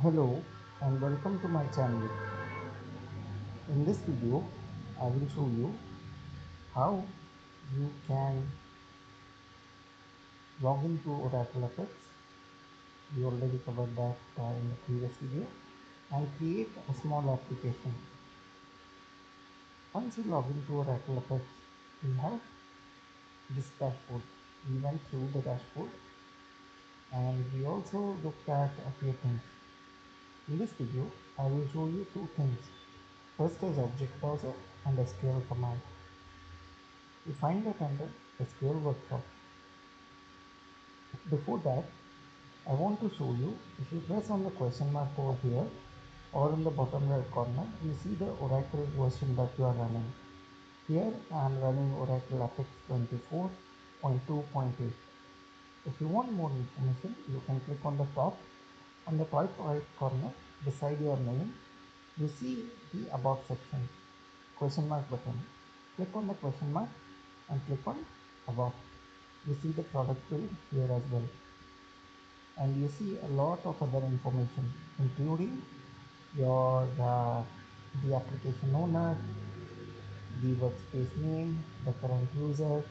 Hello and welcome to my channel. In this video, I will show you how you can log into Oracle FX. We already covered that in the previous video, and create a small application. Once you log into Oracle FX, we have this dashboard. We went through the dashboard and we also looked at a few things. In this video, I will show you two things. First is object browser and SQL command. You find that under SQL workshop. Before that, I want to show you, if you press on the question mark over here or in the bottom right corner, you see the Oracle version that you are running. Here I am running Oracle FX 24.2.8. If you want more information, you can click on the top. On the top right corner, beside your name, you see the About section, question mark button. Click on the question mark and click on About. You see the product build here as well. And you see a lot of other information including your the application owner, the workspace name, the current user,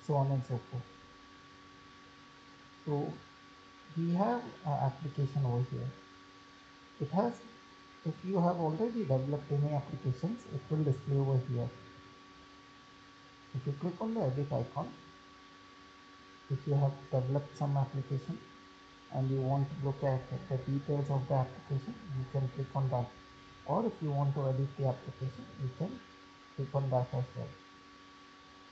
so on and so forth. So we have an application over here. It has, if you have already developed any applications, it will display over here. If you click on the edit icon, if you have developed some application and you want to look at the details of the application, you can click on that. Or if you want to edit the application, you can click on that as well.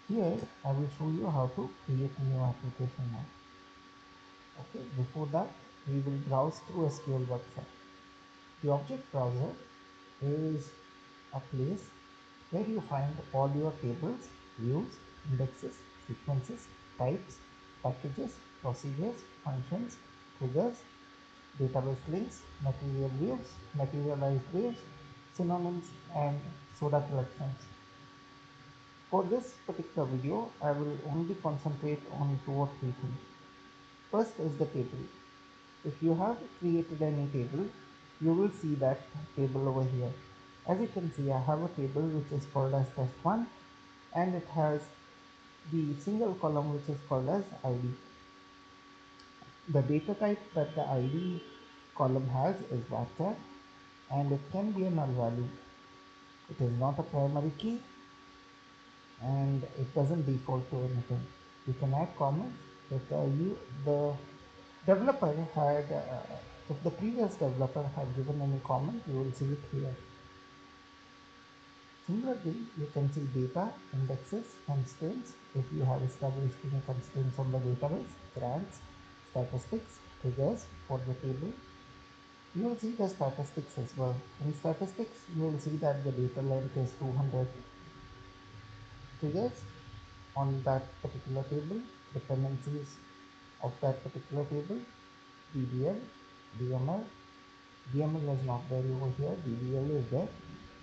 Here I will show you how to create a new application now. Okay, before that we will browse through SQL workshop. The object browser is a place where you find all your tables, views, indexes, sequences, types, packages, procedures, functions, triggers, database links, material views, materialized views, synonyms, and soda collections. For this particular video, I will only concentrate on two or three things. First is the table. If you have created any table, you will see that table over here. As you can see, I have a table which is called as test1 and it has the single column which is called as ID. The data type that the ID column has is varchar and it can be a null value. It is not a primary key and it doesn't default to anything. You can add comments if the developer had if the previous developer had given any comment, you will see it here. Similarly, you can see data, indexes, constraints if you have established any constraints on the database, grants, statistics, triggers for the table. You will see the statistics as well. In statistics, you will see that the data length is 200 triggers on that particular table, dependencies of that particular table, DDL, DML. DML is not there over here, DDL is there,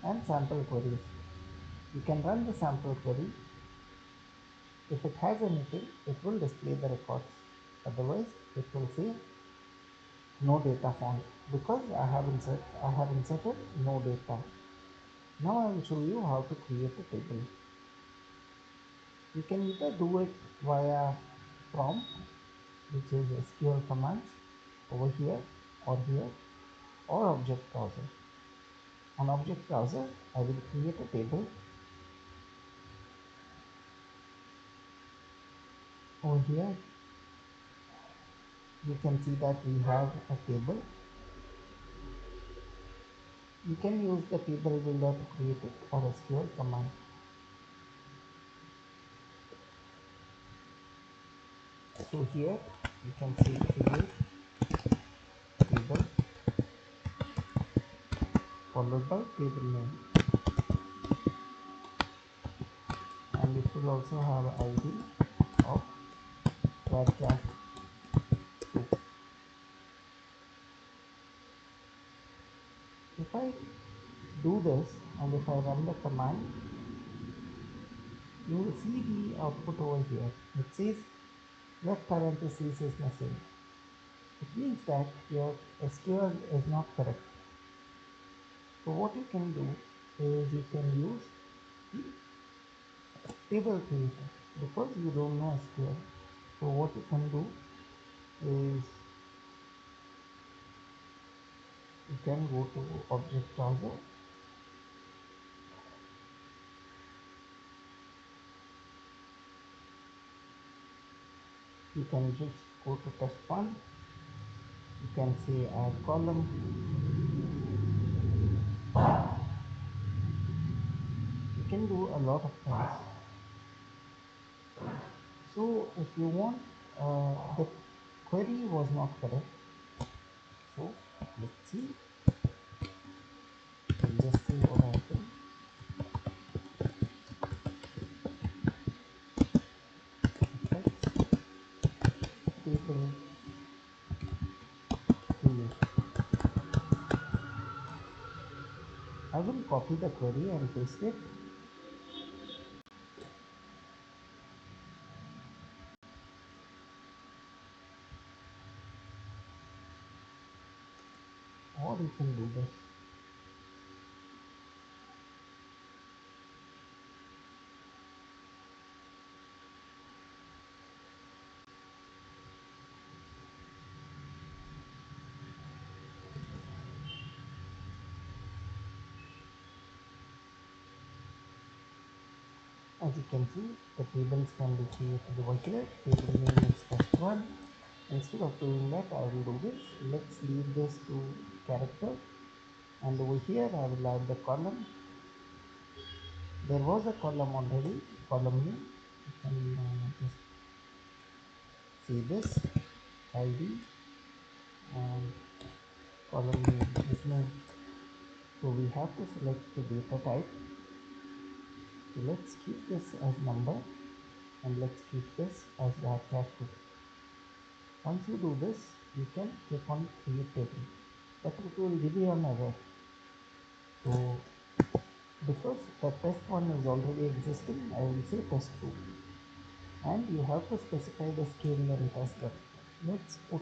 and sample queries. You can run the sample query. If it has anything, it will display the records. Otherwise, it will say no data found because I have inserted no data. Now I will show you how to create a table. You can either do it via prompt, which is SQL commands over here or here, or object browser. On object browser, I will create a table. Over here, you can see that we have a table. You can use the table builder to create it or SQL command. So here you can see create table followed by table name, and it will also have ID of varchar 2. If I do this and if I run the command, you will see the output over here. It says left parenthesis is missing. it means that your SQL is not correct. So what you can do is you can use the table creator because you don't know SQL. So what you can do is you can go to object browser. You can just go to test one. You can say add column. You can do a lot of things. So if you want, the query was not correct. So let's see. We'll just see what happened. Text table create. I will copy the query and paste it. Or you can do this. As you can see, the tables can be created over here. Table name is test one. Instead of doing that, I will do this. Let's leave this to character. And over here, I will add the column. There was a column already, column name. You can just see this ID and column name is name. So we have to select the data type. So let's keep this as number and let's keep this as varchar 2. Once you do this, you can click on create table, but it will give you an error. So because the test one is already existing, I will say test 2, and you have to specify the scale length as well. Let's put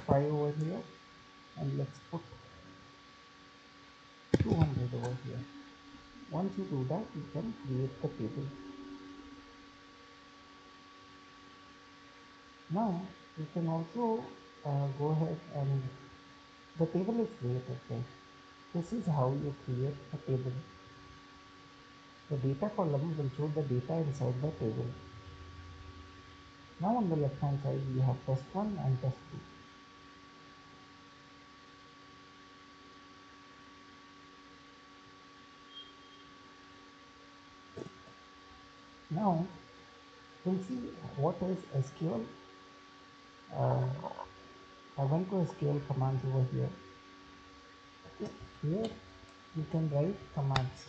5 over here and let's put 200 over here. Once you do that, you can create the table. Now you can also go ahead and the table is created, right? This is how you create a table. The data column will show the data inside the table. Now on the left hand side we have test 1 and test 2. Now we'll see what is SQL. Uh, I went to SQL commands over here. Okay. Here you can write commands.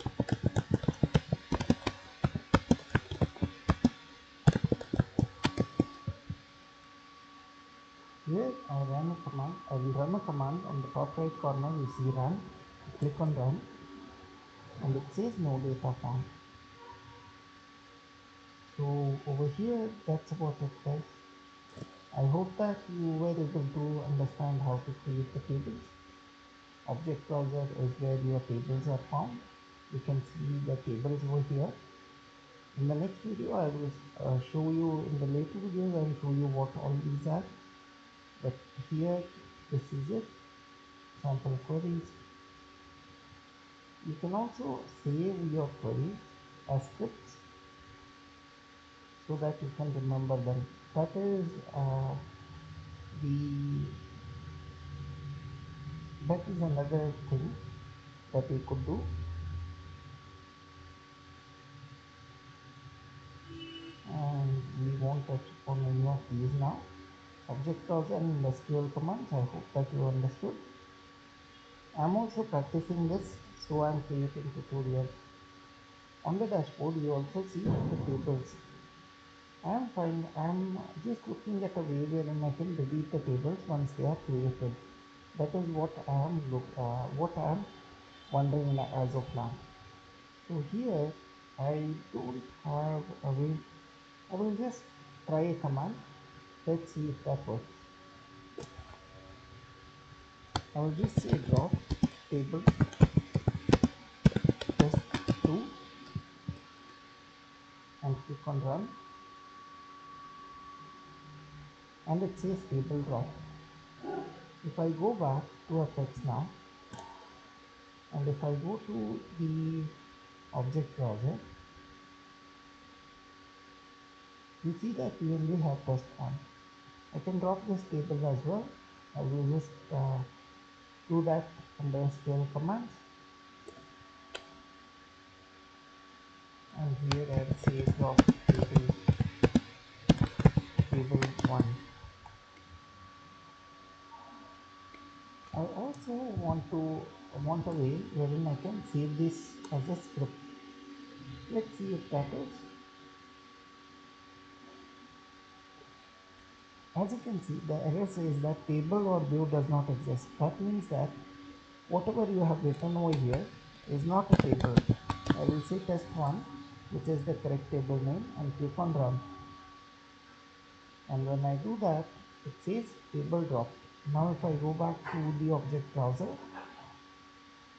Here I run a command. I will run a command. On the top right corner you see run. Click on run and it says no data found. So over here, that's about it, guys. I hope that you were able to understand how to create the tables. Object browser is where your tables are found. You can see the tables over here. In the next video, I will show you, in the later videos, I will show you what all these are. But here, this is it. Sample queries. You can also save your queries as scripts so that you can remember them. That is the that is another thing that we could do, and we won't touch upon any of these now. Object browser and SQL commands, I hope that you understood. I'm also practicing this, so I'm creating tutorials. On the dashboard you also see the tables. I'm just looking at a way wherein I can delete the tables once they are created. That is what I am wondering as of now. So here I don't have a way. I will just try a command. Let's see if that works. I will just say drop table test 2 and click on run, and it says table drop. If I go back to Apex now, and if I go to the object browser, you see that we only have test 1. I can drop this table as well. I will just do that under SQL commands, and here I will say drop table 1. I also want a way wherein I can save this as a script. Let's see if that is. As you can see, the error says that table or view does not exist. That means that whatever you have written over here is not a table. I will say test1, which is the correct table name, and click on run. And when I do that, it says table dropped. Now if I go back to the object browser,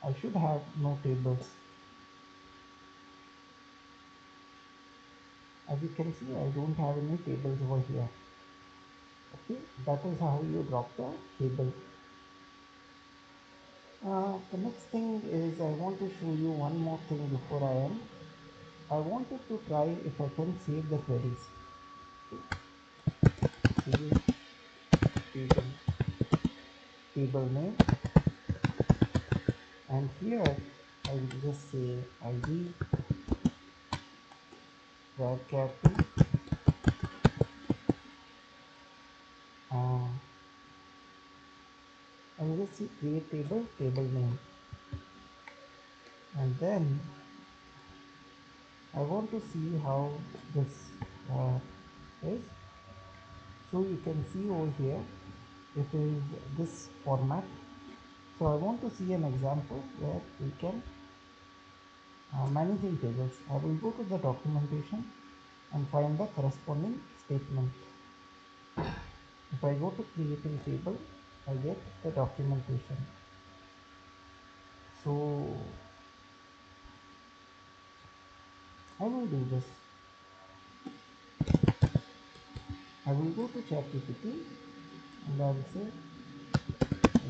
I should have no tables. As you can see, I don't have any tables over here. Okay, that is how you drop the table. The next thing is I want to show you one more thing before I end. I wanted to try if I can save the queries. Save table name, and here I will just say id varchar2, and I will just say create table name, and then I want to see how this is. So you can see over here it is this format. So I want to see an example where we can managing tables. I will go to the documentation and find the corresponding statement. If I go to creating table, I get the documentation. So I will do this. I will go to ChatGPT and I will say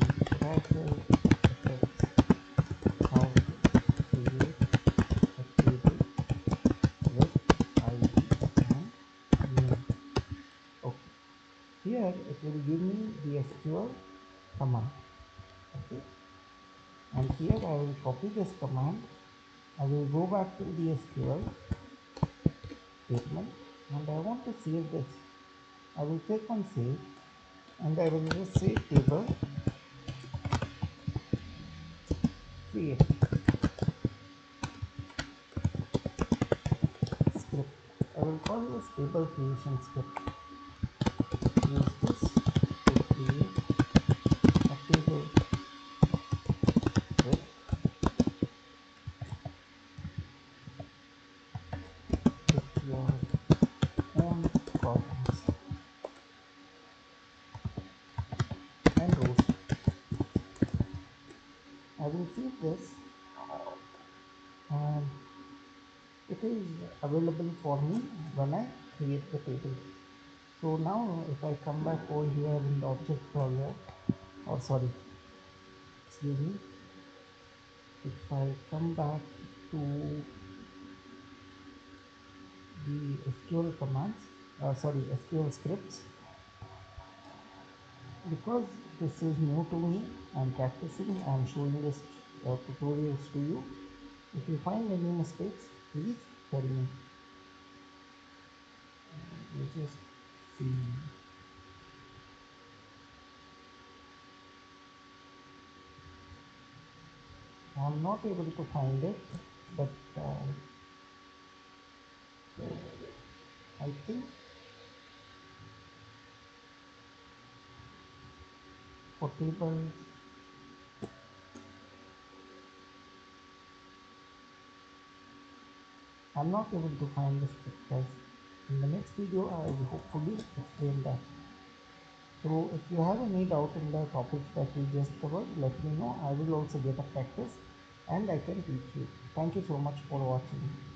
interactive effects, how to create a table with ID and name. Okay. Here it will give me the SQL command. Okay. And here I will copy this command. I will go back to the SQL statement and I want to save this. I will click on save and I will just say table create script. I will call this table creation script. Use this to create a table with your own columns and rows. I will save this and it is available for me when I create the table. So now if I come back over here in the object browser, or sorry, excuse me, if I come back to the SQL commands, sorry, SQL scripts, because this is new to me, I'm practicing, I'm showing this tutorials to you. If you find any mistakes, please tell me. You just see. I'm not able to find it, but I think for tables, I'm not able to find this script, guys. In the next video, I will hopefully explain that. So if you have any doubt in the topics that we just covered, let me know. I will also get a practice and I can teach you. Thank you so much for watching.